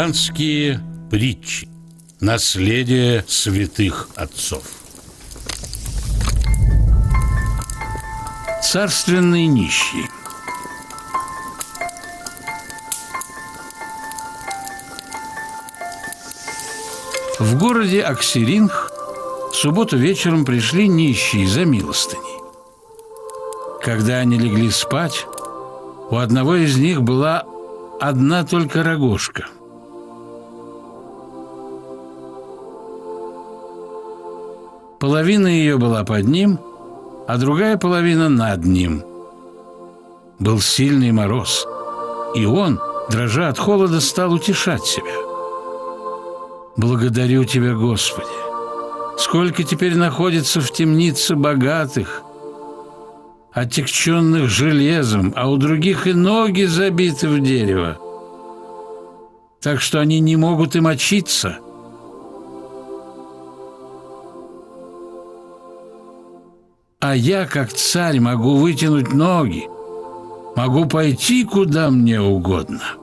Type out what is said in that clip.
Христианские притчи. Наследие святых отцов. Царственный нищий. В городе Аксеринх в субботу вечером пришли нищие за милостыней. Когда они легли спать, у одного из них была одна только рогожка. Половина ее была под ним, а другая половина над ним. Был сильный мороз, и он, дрожа от холода, стал утешать себя. «Благодарю Тебя, Господи! Сколько теперь находится в темнице богатых, отягченных железом, а у других и ноги забиты в дерево, так что они не могут и мочиться. А я, как царь, могу вытянуть ноги, могу пойти, куда мне угодно».